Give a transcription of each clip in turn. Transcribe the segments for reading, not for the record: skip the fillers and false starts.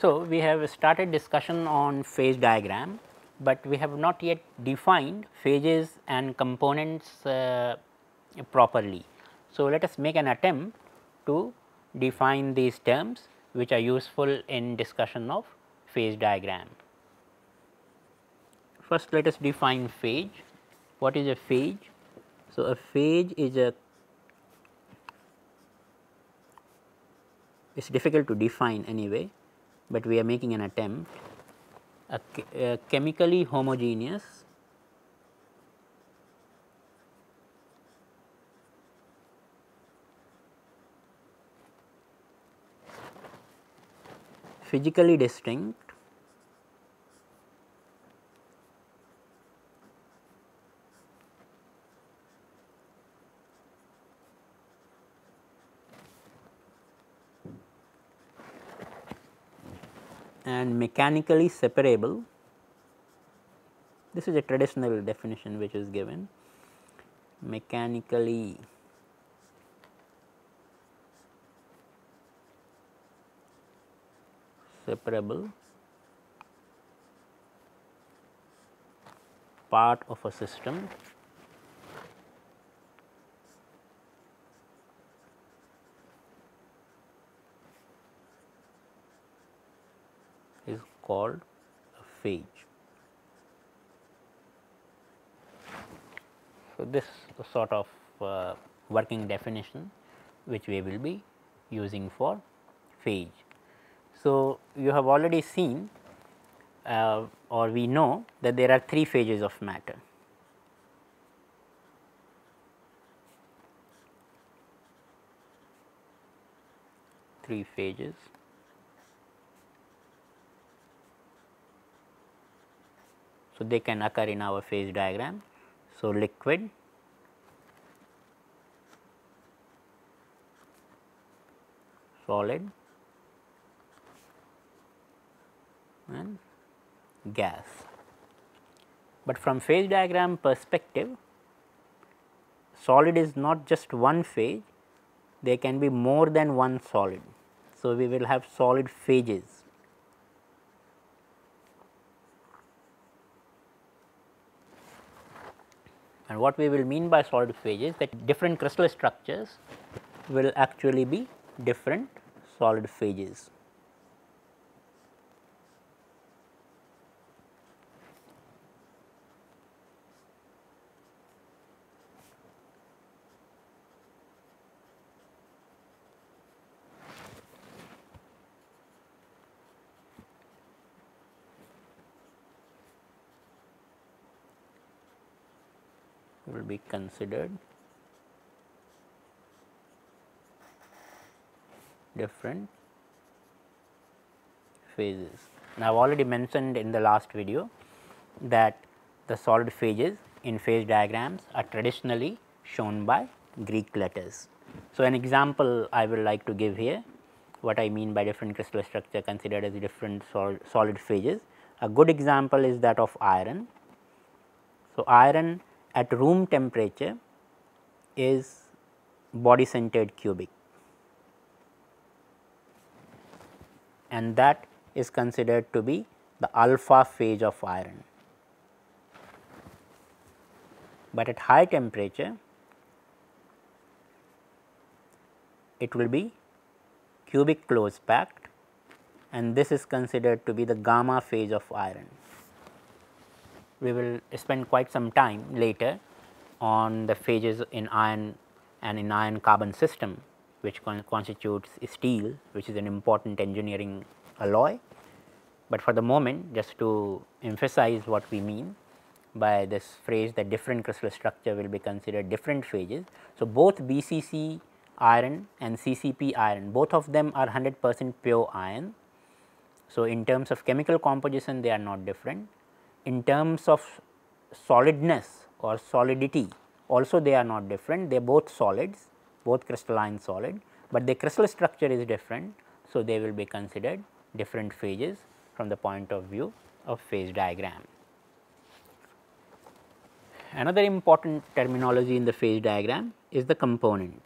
So, we have started discussion on phase diagram, but we have not yet defined phases and components properly. So, let us make an attempt to define these terms which are useful in discussion of phase diagram. First, let us define phase. What is a phase? So, a phase is a, it is difficult to define anyway, but we are making an attempt. A chemically homogeneous physically distinct and mechanically separable. This is a traditional definition which is given, mechanically separable part of a system is called a phase. So, this is sort of working definition which we will be using for phase. So, you have already seen or we know that there are three phases of matter. Three phases. So, they can occur in our phase diagram. So, liquid, solid and gas. But from phase diagram perspective, solid is not just one phase, there can be more than one solid. So, we will have solid phases. And what we will mean by solid phases, that different crystal structures will actually be different solid phases. Will be considered different phases. Now, I have already mentioned in the last video that the solid phases in phase diagrams are traditionally shown by Greek letters. So, an example I will like to give here, what I mean by different crystal structure considered as different solid phases. A good example is that of iron. So, iron at room temperature is body centered cubic, and that is considered to be the alpha phase of iron. But at high temperature, it will be cubic close packed, and this is considered to be the gamma phase of iron. We will spend quite some time later on the phases in iron and in iron carbon system, which constitutes steel, which is an important engineering alloy. But for the moment, just to emphasize what we mean by this phrase, that different crystal structure will be considered different phases. So, both BCC iron and CCP iron, both of them are 100% pure iron. So, in terms of chemical composition, they are not different. In terms of solidness or solidity, also they are not different, they are both solids, both crystalline solid, but the crystal structure is different. So, they will be considered different phases from the point of view of phase diagram. Another important terminology in the phase diagram is the component.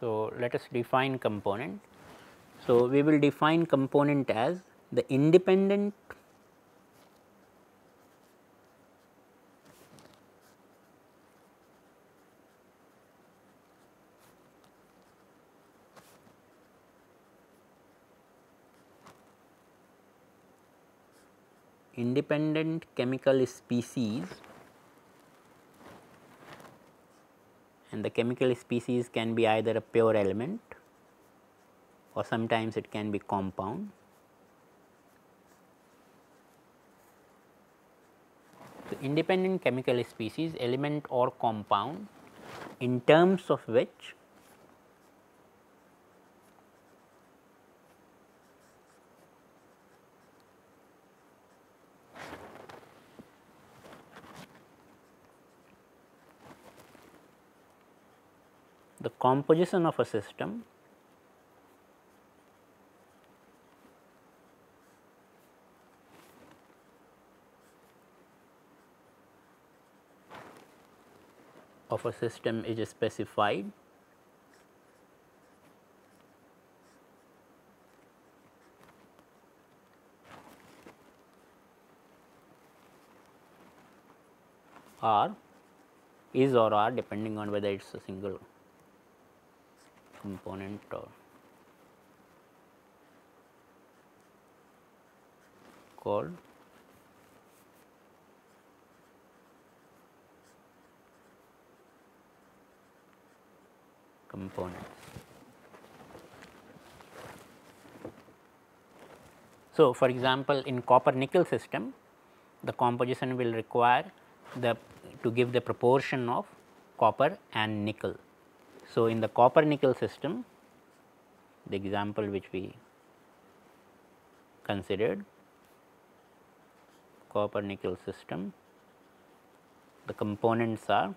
So, let us define component. So, we will define component as the independent chemical species, and the chemical species can be either a pure element or sometimes it can be compound. So, independent chemical species, element or compound, in terms of which the composition of a system is specified or is or are, depending on whether it is a single component or called components. So, for example, in copper nickel system, the composition will require to give the proportion of copper and nickel. So, in the copper nickel system, the example which we considered, copper nickel system, the components are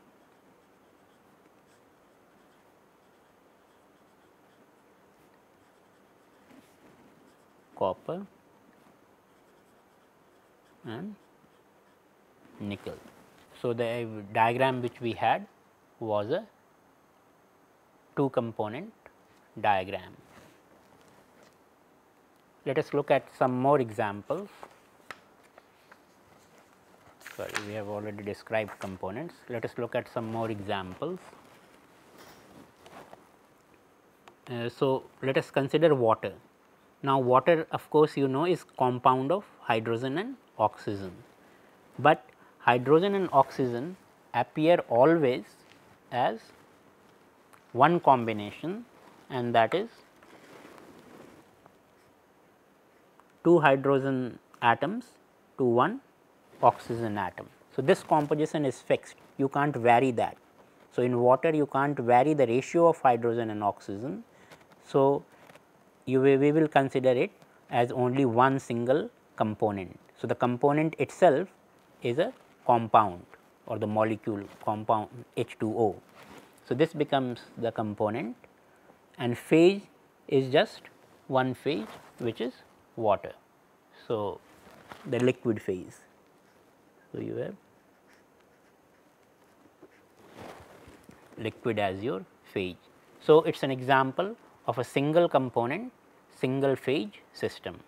copper and nickel. So, the diagram which we had was a 2 component diagram. Let us look at some more examples. Sorry, we have already described components. Let us look at some more examples. So, let us consider water. Now, water, of course, you know, is compound of hydrogen and oxygen, but hydrogen and oxygen appear always as one combination, and that is 2 hydrogen atoms to 1 oxygen atom. So, this composition is fixed, you can't vary that. So, in water you can't vary the ratio of hydrogen and oxygen. So, we will consider it as only one single component. So, the component itself is a compound or the molecule compound H2O. So, this becomes the component, and phase is just one phase, which is water. So, the liquid phase. So, you have liquid as your phase. So, it is an example of a single component, single phase system.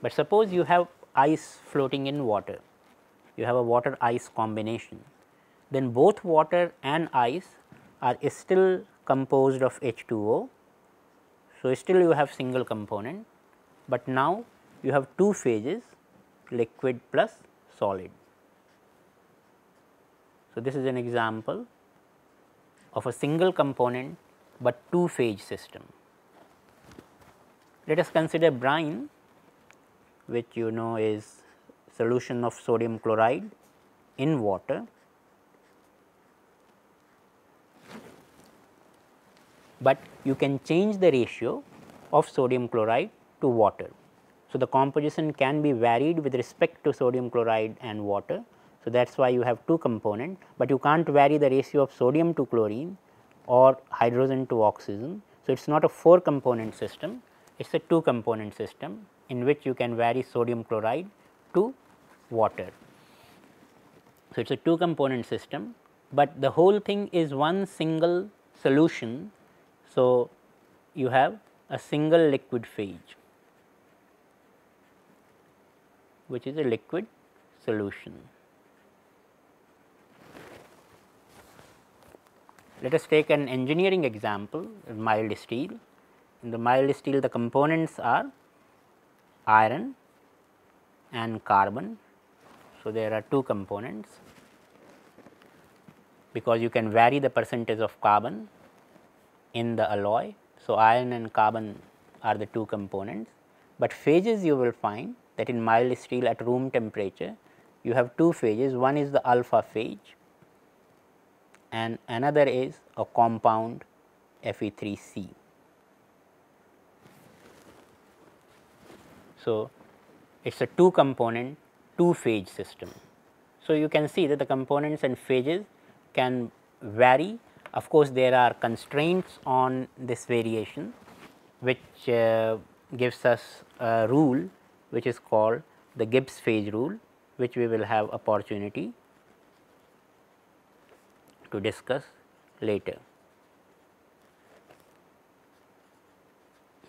But suppose you have ice floating in water, you have a water ice combination, then both water and ice are still composed of H2O. So, still you have single component, but now you have 2 phases, liquid plus solid. So, this is an example of a single component, but 2 phase system. Let us consider brine, which you know is solution of sodium chloride in water, but you can change the ratio of sodium chloride to water. So, the composition can be varied with respect to sodium chloride and water. So, that is why you have 2 components, but you can't vary the ratio of sodium to chlorine or hydrogen to oxygen. So, it is not a 4 component system, it is a 2 component system in which you can vary sodium chloride to water. So, it is a 2 component system, but the whole thing is one single solution. So, you have a single liquid phase, which is a liquid solution. Let us take an engineering example, mild steel. In the mild steel, the components are iron and carbon. So, there are two components, because you can vary the percentage of carbon in the alloy. So, iron and carbon are the two components, but phases you will find that in mild steel at room temperature you have two phases. One is the alpha phase and another is a compound Fe3C. So, it is a two component, two phase system. So, you can see that the components and phases can vary. Of course, there are constraints on this variation, which gives us a rule which is called the Gibbs phase rule, which we will have opportunity to discuss later.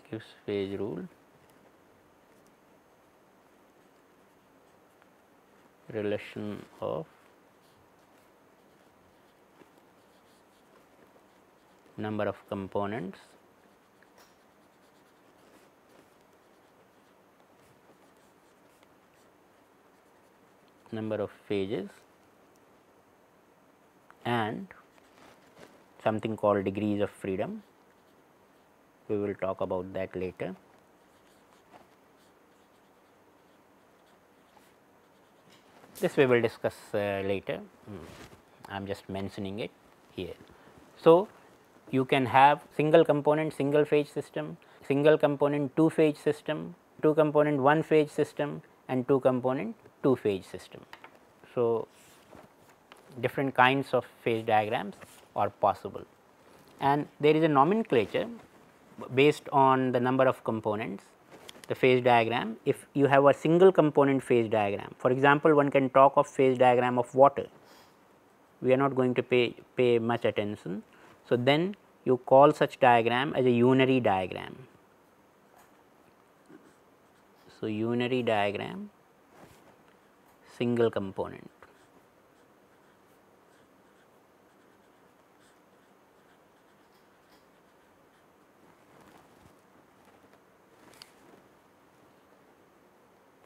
Gibbs phase rule, relation of number of components number of phases and something called degrees of freedom. We will talk about that later. This we will discuss later. I am just mentioning it here. So, you can have single component single phase system, single component two phase system, two component one phase system and two component two phase system. So, different kinds of phase diagrams are possible, and there is a nomenclature based on the number of components. The phase diagram, if you have a single component phase diagram, for example, one can talk of phase diagram of water, we are not going to pay much attention. So, then you call such diagram as a unary diagram. So, unary diagram, single component.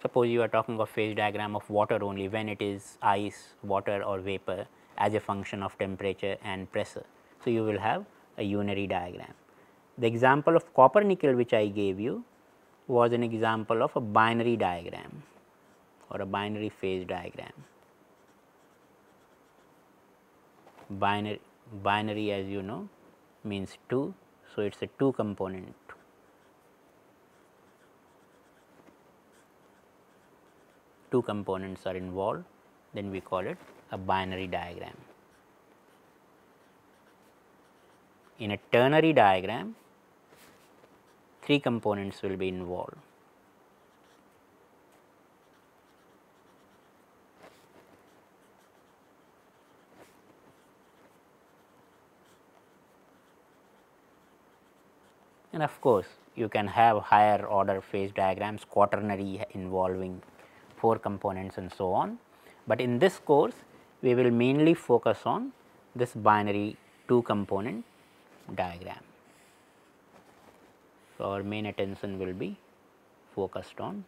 Suppose you are talking of phase diagram of water only when it is ice, water or vapor as a function of temperature and pressure. So, you will have a unary diagram. The example of copper nickel which I gave you was an example of a binary diagram or a binary phase diagram. Binary as you know means two. So, it is a two component. Two components are involved, then we call it a binary diagram. In a ternary diagram, three components will be involved. And of course, you can have higher order phase diagrams, quaternary involving 4 components and so on, but in this course we will mainly focus on this binary 2 component diagram. So, our main attention will be focused on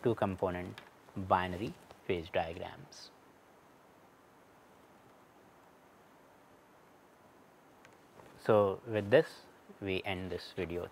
2 component binary phase diagrams. So, with this we end this video.